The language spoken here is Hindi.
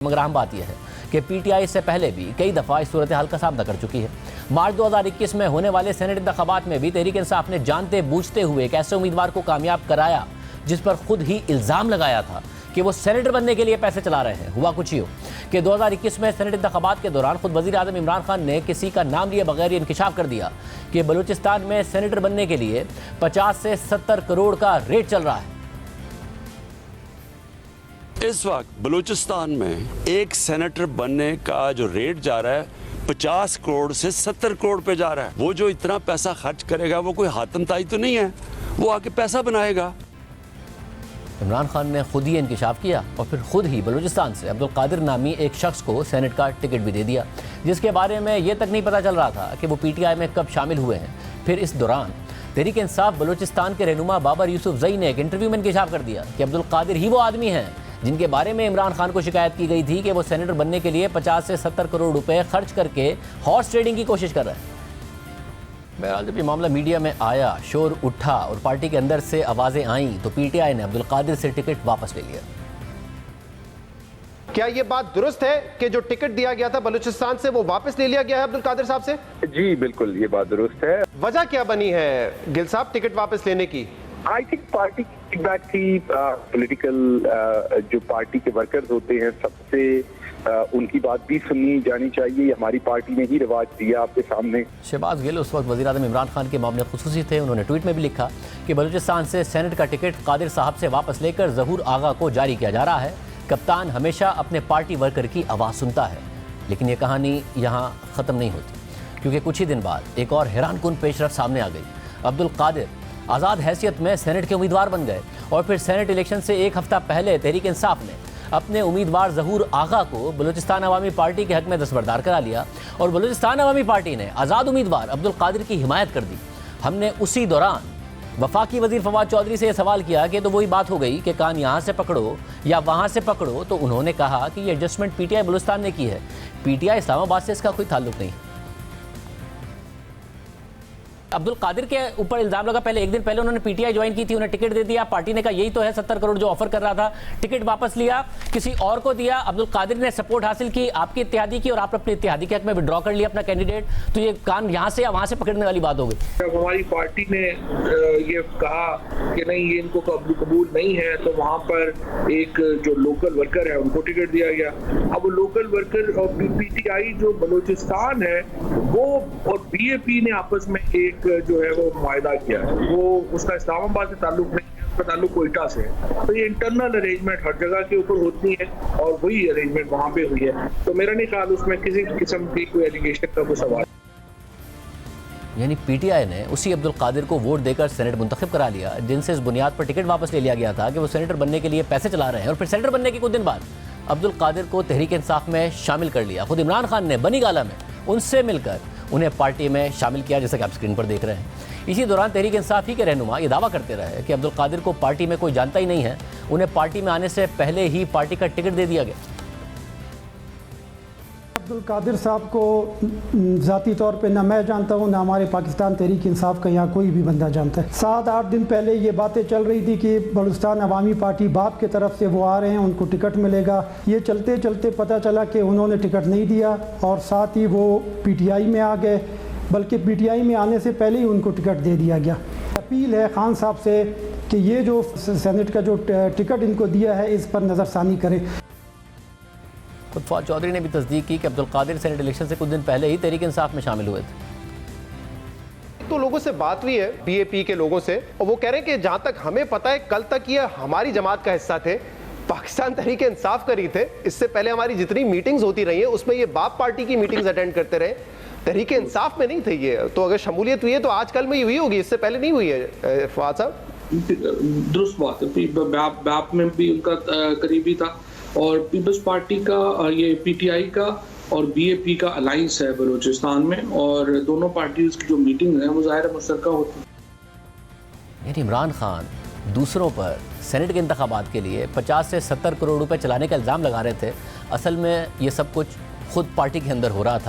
मगर अहम बात यह है कि पीटीआई इससे पहले भी कई दफ़ा इस सूरत हाल का सामना कर चुकी है। मार्च 2021 में होने वाले सेनेट इंतखाबात में भी तहरीक इंसाफ ने जानते बूझते हुए एक ऐसे उम्मीदवार को कामयाब कराया जिस पर खुद ही इल्ज़ाम लगाया था कि वो सेनेटर बनने के लिए पैसे चला रहे हैं। हुआ कुछ यूँ कि 2021 में सेनेट इंतखाबात के दौरान खुद वज़ीर आज़म इमरान खान ने किसी का नाम लिए बगैर इंकशाफ कर दिया कि बलूचिस्तान में सेनेटर बनने के लिए 50 से 70 करोड़ का रेट चल रहा है। इस वक्त बलूचिस्तान में एक सेनेटर बनने का जो रेट जा रहा है 50 करोड़ से 70 करोड़ पे जा रहा है। वो जो इतना पैसा खर्च करेगा वो कोई हातमताई तो नहीं है, वो आके पैसा बनाएगा। इमरान खान ने खुद ही इंकशाफ किया और फिर खुद ही बलूचिस्तान से अब्दुल कादिर नामी एक शख्स को सेनेट का टिकट भी दे दिया, जिसके बारे में ये तक नहीं पता चल रहा था कि वो पीटीआई में कब शामिल हुए हैं। फिर इस दौरान तहरीक इंसाफ बलूचिस्तान के रहनुमा बाबर यूसुफजई ने एक इंटरव्यू में इंकशाफ कर दिया कि अब्दुल कादिर ही वो आदमी हैं जिनके बारे में इमरान खान को शिकायत की गई थी कि वो सेनेटर बनने के लिए 50 से 70 करोड़ रुपए खर्च करके हॉर्स ट्रेडिंग की कोशिश कर रहे हैं। बहरहाल जब ये मामला मीडिया में आया, शोर उठा और पार्टी के अंदर से आवाज़ें आईं तो पीटीआई ने अब्दुल कादिर से टिकट वापस ले लिया। क्या ये बात दुरुस्त है कि जो टिकट दिया गया था बलूचिस्तान से वो वापस ले लिया गया है अब्दुल कादिर साहब से? जी बिल्कुल, ये बात दुरुस्त है। वजह क्या बनी है गिल साहब टिकट वापस लेने की? आई थिंक पार्टी की फीडबैक थी। पॉलिटिकल जो पार्टी के वर्कर्स होते हैं सबसे उनकी बात भी सुननी जानी चाहिए। हमारी पार्टी ने ही रिवाज दिया आपके सामने। शहबाज गिल उस वक्त वज़ीर आज़म इमरान खान के मामले खुसूसी थे। उन्होंने ट्वीट में भी लिखा कि बलूचिस्तान से सेनेट का टिकट कादिर साहब से वापस लेकर ज़हूर आगा को जारी किया जा रहा है। कप्तान हमेशा अपने पार्टी वर्कर की आवाज़ सुनता है। लेकिन ये कहानी यहाँ ख़त्म नहीं होती, क्योंकि कुछ ही दिन बाद एक और हैरानकुन पेशरफ सामने आ गई। अब्दुल कादिर आज़ाद हैसियत में सेनेट के उम्मीदवार बन गए और फिर सेनेट इलेक्शन से एक हफ्ता पहले तहरीक इंसाफ ने अपने उम्मीदवार ज़हूर आगा को बलूचिस्तान अवामी पार्टी के हक में दस्तबरदार करा लिया और बलूचिस्तान अवामी पार्टी ने आज़ाद उम्मीदवार अब्दुल कादिर की हिमायत कर दी। हमने उसी दौरान वफाकी वज़ीर फवाद चौधरी से यह सवाल किया कि तो वही बात हो गई कि कान यहाँ से पकड़ो या वहाँ से पकड़ो, तो उन्होंने कहा कि ये एडजस्टमेंट पीटीआई बलूचिस्तान ने की है, पीटीआई इस्लामाबाद से इसका कोई ताल्लुक नहीं। अब्दुल कादिर के ऊपर इल्जाम लगा, पहले एक दिन पहले उन्होंने पीटीआई ज्वाइन की थी, उन्हें टिकट दे दिया, पार्टी ने कहा यही तो है 70 करोड़ जो ऑफर कर रहा था, टिकट वापस लिया, किसी और को दिया, अब्दुल कादिर ने सपोर्ट हासिल की आपकी इत्तेहादी की और आप अपने इत्तेहादी के हक में विड्रॉ कर लिया अपना कैंडिडेट, तो ये कान यहाँ से या वहाँ से पकड़ने वाली बात हो गई। जब हमारी पार्टी ने ये कहा कि नहीं ये इनको कबूल नहीं है, तो वहाँ पर एक जो लोकल वर्कर है उनको टिकट दिया गया। अब वो लोकल वर्कर और पीटीआई जो बलूचिस्तान है वो और बीएपी ने आपस में एक जो है वो मुआहदा किया है, वो उसका इस्लामाबाद से ताल्लुक नहीं है, उसका ताल्लुक कोयटा से है। तो ये इंटरनल अरेंजमेंट हर जगह के ऊपर होती है और वही अरेंजमेंट वहाँ पे हुई है। तो मेरा नहीं ख्याल उसमें किसी किस्म की कोई एलिगेशन का कोई सवाल। यानी पीटीआई ने उसी अब्दुल कादिर को वोट देकर सेनेट मुंतखब करा लिया जिनसे इस बुनियाद पर टिकट वापस ले लिया गया था कि वो सेनेटर बनने के लिए पैसे चला रहे हैं, और फिर सेनेटर बनने के कुछ दिन बाद अब्दुल कादिर को तहरीक इंसाफ में शामिल कर लिया। खुद इमरान खान ने बनी गाला में उनसे मिलकर उन्हें पार्टी में शामिल किया, जैसा कि आप स्क्रीन पर देख रहे हैं। इसी दौरान तहरीक इंसाफ ही के रहनुमा ये दावा करते रहे कि अब्दुल कादिर को पार्टी में कोई जानता ही नहीं है, उन्हें पार्टी में आने से पहले ही पार्टी का टिकट दे दिया गया। अब्दुल कादिर साहब को ज़ाती तौर पे ना मैं जानता हूँ, ना हमारे पाकिस्तान तहरीक इंसाफ का यहाँ कोई भी बंदा जानता है। 7-8 दिन पहले ये बातें चल रही थी कि बलूचिस्तान अवामी पार्टी बाप के तरफ से वो आ रहे हैं, उनको टिकट मिलेगा। ये चलते चलते पता चला कि उन्होंने टिकट नहीं दिया और साथ ही वो पीटीआई में आ गए, बल्कि पीटीआई में आने से पहले ही उनको टिकट दे दिया गया। अपील है खान साहब से कि ये जो सेनेट का जो टिकट इनको दिया है इस पर नज़रसानी करें। खुद फवाद चौधरी ने भी तस्दीक की कि अब्दुल कादिर सेनेट इलेक्शन से कुछ दिन पहले ही तहरीक इंसाफ में शामिल हुए थे। तो लोगों से बात हुई है बीएपी के लोगों से, और वो कह रहे हैं कि जहां तक हमें पता है कल तक ये हमारी जमात का हिस्सा थे, पाकिस्तान तहरीक इंसाफ करी थे। इससे पहले हमारी जितनी मीटिंग्स होती रही है उसमें ये बाप पार्टी की मीटिंग्स अटेंड करते रहे, तहरीक इंसाफ में नहीं थे ये। तो अगर शमूलियत हुई है तो आजकल में ही हुई होगी, इससे पहले नहीं हुई है। फवाद साहब दुरुस्त बात है, बाप में भी उनका करीबी था और पीपल्स पार्टी का ये पीटीआई का और बीएपी का अलायंस है बलूचिस्तान में, और दोनों पार्टीज की जो मीटिंग है वो ज़ाहिर मुश्तरका होती है। यानी इमरान खान दूसरों पर सेनेट के इंतखाबात के लिए 50 से 70 करोड़ रुपए चलाने का इल्ज़ाम लगा रहे थे। असल में ये सब कुछ खुद पार्टी के अंदर हो रहा था।